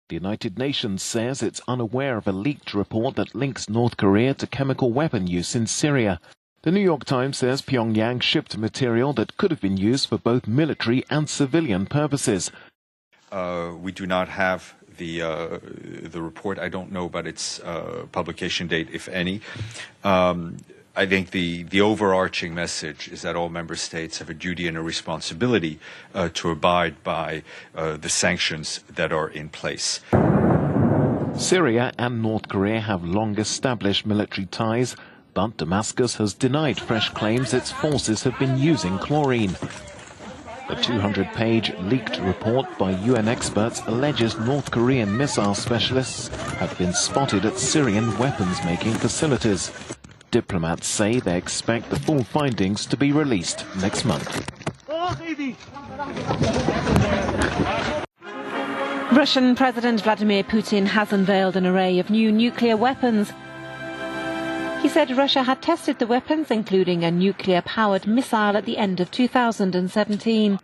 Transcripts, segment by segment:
The United Nations says it's unaware of a leaked report that links North Korea to chemical weapon use in Syria. The New York Times says Pyongyang shipped material that could have been used for both military and civilian purposes. We do not have the report. I don't know about its publication date, if any. I think the overarching message is that all member states have a duty and a responsibility to abide by the sanctions that are in place. Syria and North Korea have long-established military ties, but Damascus has denied fresh claims its forces have been using chlorine. The 200-page leaked report by UN experts alleges North Korean missile specialists have been spotted at Syrian weapons-making facilities. Diplomats say they expect the full findings to be released next month. Russian President Vladimir Putin has unveiled an array of new nuclear weapons. He said Russia had tested the weapons, including a nuclear-powered missile at the end of 2017.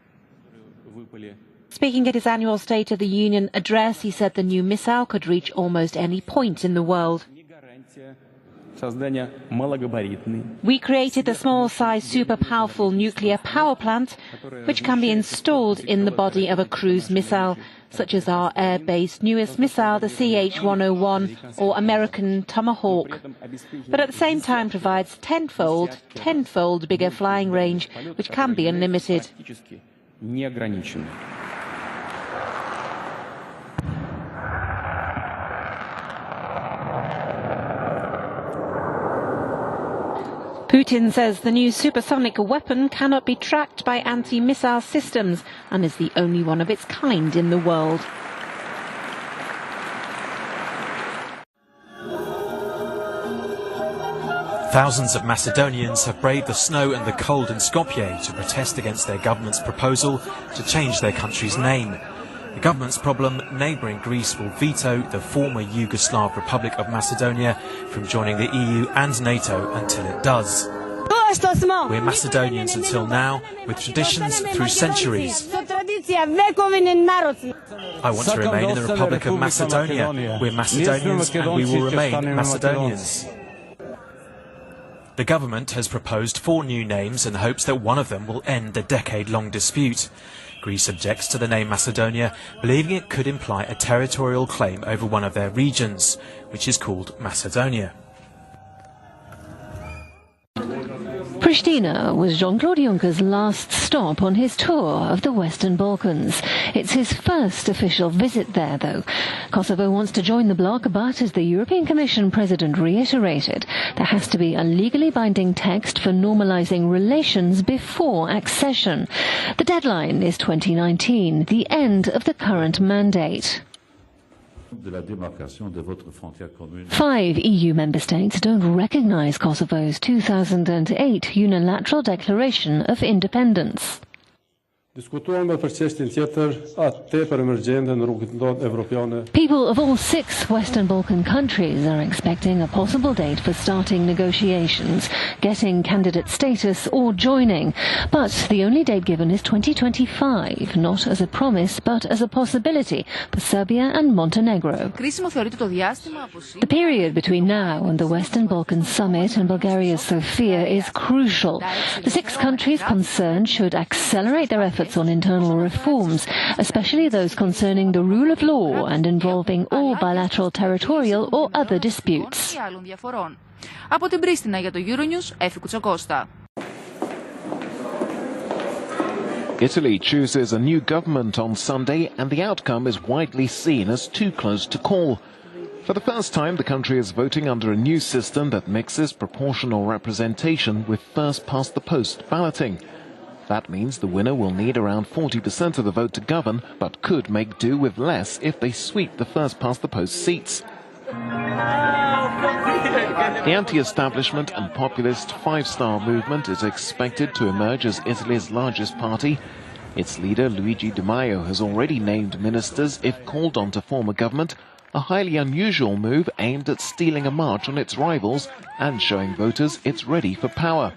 Speaking at his annual State of the Union address, he said the new missile could reach almost any point in the world. We created a small-sized, super-powerful nuclear power plant, which can be installed in the body of a cruise missile, such as our air-based newest missile, the CH-101, or American Tomahawk, but at the same time provides tenfold bigger flying range, which can be unlimited. Putin says the new supersonic weapon cannot be tracked by anti-missile systems and is the only one of its kind in the world. Thousands of Macedonians have braved the snow and the cold in Skopje to protest against their government's proposal to change their country's name. The government's problem: neighbouring Greece will veto the former Yugoslav Republic of Macedonia from joining the EU and NATO until it does. We're Macedonians until now, with traditions through centuries. I want to remain in the Republic of Macedonia. We're Macedonians and we will remain Macedonians. The government has proposed 4 new names and hopes that one of them will end the decade-long dispute. Greece objects to the name Macedonia, believing it could imply a territorial claim over one of their regions, which is called Macedonia. Pristina was Jean-Claude Juncker's last stop on his tour of the Western Balkans. It's his first official visit there, though. Kosovo wants to join the bloc, but as the European Commission President reiterated, there has to be a legally binding text for normalizing relations before accession. The deadline is 2019, the end of the current mandate. 5 EU member states don't recognize Kosovo's 2008 unilateral declaration of independence. People of all 6 Western Balkan countries are expecting a possible date for starting negotiations, getting candidate status or joining. But the only date given is 2025, not as a promise but as a possibility for Serbia and Montenegro. The period between now and the Western Balkan Summit and Bulgaria's Sofia is crucial. The 6 countries concerned should accelerate their efforts on internal reforms, especially those concerning the rule of law and involving all bilateral territorial or other disputes. Italy chooses a new government on Sunday, and the outcome is widely seen as too close to call. For the first time, the country is voting under a new system that mixes proportional representation with first-past-the-post balloting. That means the winner will need around 40% of the vote to govern, but could make do with less if they sweep the first-past-the-post seats. The anti-establishment and populist Five-Star movement is expected to emerge as Italy's largest party. Its leader, Luigi Di Maio, has already named ministers if called on to form a government, a highly unusual move aimed at stealing a march on its rivals and showing voters it's ready for power.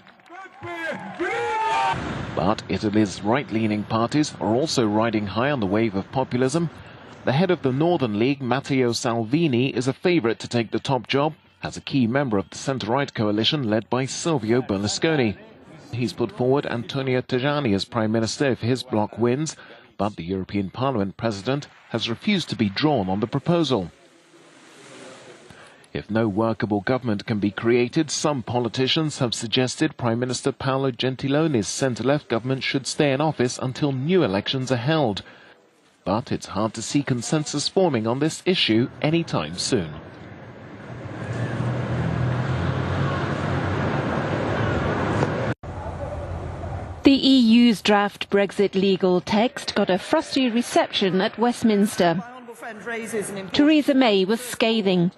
But Italy's right-leaning parties are also riding high on the wave of populism. The head of the Northern League, Matteo Salvini, is a favourite to take the top job as a key member of the centre-right coalition led by Silvio Berlusconi. He's put forward Antonio Tajani as Prime Minister if his bloc wins, but the European Parliament President has refused to be drawn on the proposal. If no workable government can be created, some politicians have suggested Prime Minister Paolo Gentilone's centre-left government should stay in office until new elections are held. But it's hard to see consensus forming on this issue anytime soon. The EU's draft Brexit legal text got a frosty reception at Westminster. Theresa May was scathing.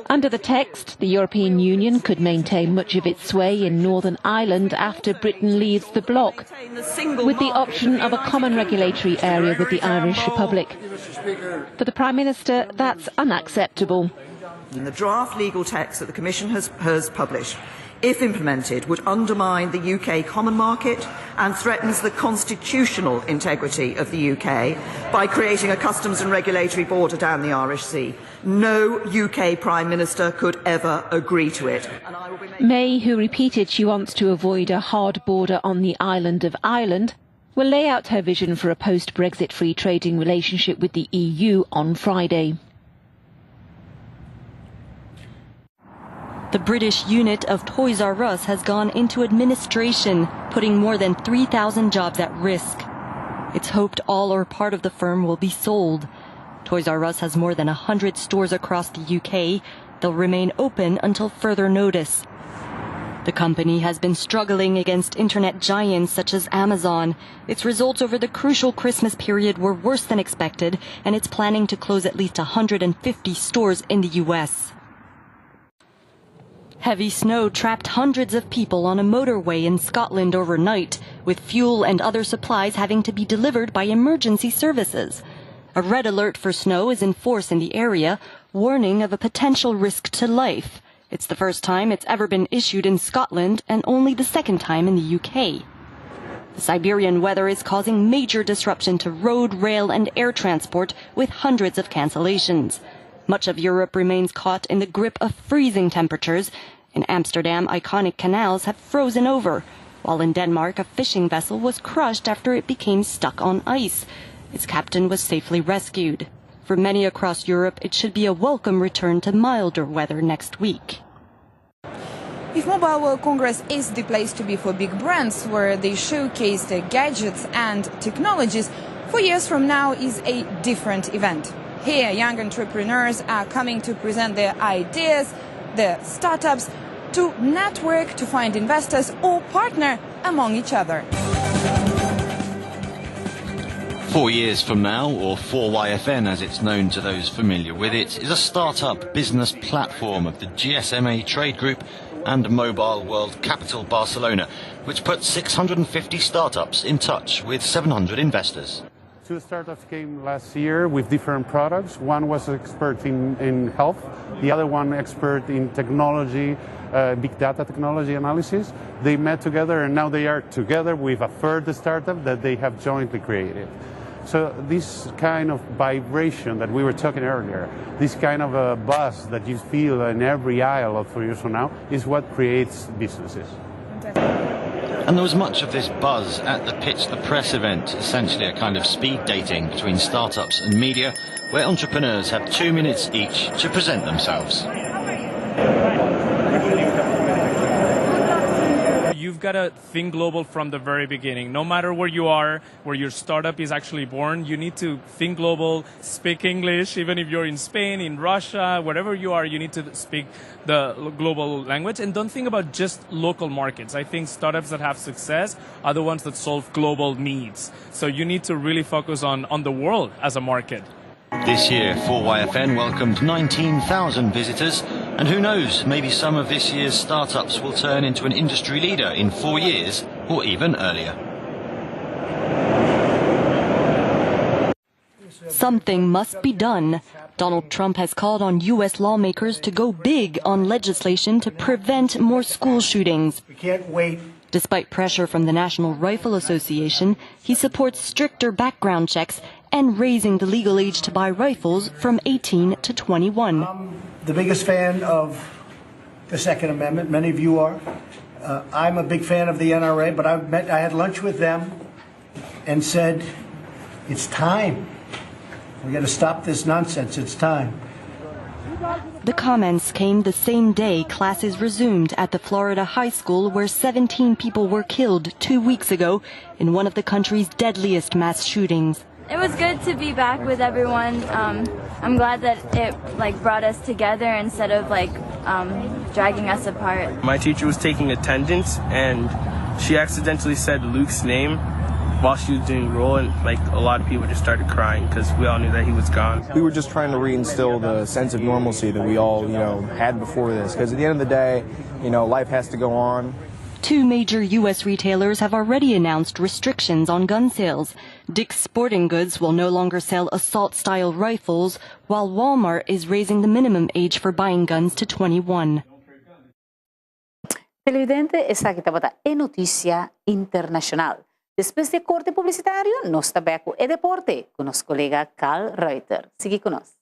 Under the text, the European Union could maintain much of its sway in Northern Ireland after Britain leaves the bloc, with the option of a common regulatory area with the Irish Republic. For the Prime Minister, that's unacceptable. The draft legal text that the Commission has published, if implemented, would undermine the UK common market and threatens the constitutional integrity of the UK by creating a customs and regulatory border down the Irish Sea. No UK Prime Minister could ever agree to it. May, who repeated she wants to avoid a hard border on the island of Ireland, will lay out her vision for a post-Brexit free trading relationship with the EU on Friday. The British unit of Toys R Us has gone into administration, putting more than 3,000 jobs at risk. It's hoped all or part of the firm will be sold. Toys R Us has more than 100 stores across the UK. They'll remain open until further notice. The company has been struggling against internet giants such as Amazon. Its results over the crucial Christmas period were worse than expected, and it's planning to close at least 150 stores in the US. Heavy snow trapped hundreds of people on a motorway in Scotland overnight, with fuel and other supplies having to be delivered by emergency services. A red alert for snow is in force in the area, warning of a potential risk to life. It's the first time it's ever been issued in Scotland and only the second time in the UK. The Siberian weather is causing major disruption to road, rail and air transport, with hundreds of cancellations. Much of Europe remains caught in the grip of freezing temperatures. In Amsterdam, iconic canals have frozen over, while in Denmark, a fishing vessel was crushed after it became stuck on ice. Its captain was safely rescued. For many across Europe, it should be a welcome return to milder weather next week. If Mobile World Congress is the place to be for big brands, where they showcase their gadgets and technologies, 4 years from now is a different event. Here, young entrepreneurs are coming to present their ideas, their startups, to network, to find investors or partner among each other. 4 years from now, or 4YFN as it's known to those familiar with it, is a startup business platform of the GSMA Trade Group and Mobile World Capital Barcelona, which puts 650 startups in touch with 700 investors. 2 startups came last year with different products. One was expert in health, the other one expert in technology, big data technology analysis. They met together and now they are together with a third startup that they have jointly created. So this kind of vibration that we were talking earlier, this kind of a buzz that you feel in every aisle of 4 years from now is what creates businesses. And there was much of this buzz at the Pitch the Press event, essentially a kind of speed dating between startups and media, where entrepreneurs have 2 minutes each to present themselves. You've got to think global from the very beginning. No matter where you are, where your startup is actually born, you need to think global, speak English. Even if you're in Spain, in Russia, wherever you are, you need to speak the global language. And don't think about just local markets. I think startups that have success are the ones that solve global needs. So you need to really focus on the world as a market. This year, 4YFN welcomed 19,000 visitors, and who knows, maybe some of this year's startups will turn into an industry leader in 4 years, or even earlier. Something must be done. Donald Trump has called on U.S. lawmakers to go big on legislation to prevent more school shootings. We can't wait. Despite pressure from the National Rifle Association, he supports stricter background checks and raising the legal age to buy rifles from 18 to 21. I'm the biggest fan of the Second Amendment. Many of you are. I'm a big fan of the NRA, but I had lunch with them and said, it's time. We got to stop this nonsense. It's time. The comments came the same day classes resumed at the Florida high school where 17 people were killed 2 weeks ago in one of the country's deadliest mass shootings. It was good to be back with everyone. I'm glad that it brought us together instead of dragging us apart. My teacher was taking attendance and she accidentally said Luke's name while she was doing roll, and a lot of people just started crying because we all knew that he was gone. We were just trying to reinstill the sense of normalcy that we all, had before this, because at the end of the day, life has to go on. 2 major U.S. retailers have already announced restrictions on gun sales. Dick's Sporting Goods will no longer sell assault-style rifles, while Walmart is raising the minimum age for buying guns to 21. Televidente, esta kita bata Notisia Internacional. Después de corte publicitario, nos tabeco e deporte con nos colega Carl Reuter. Sigue con nos.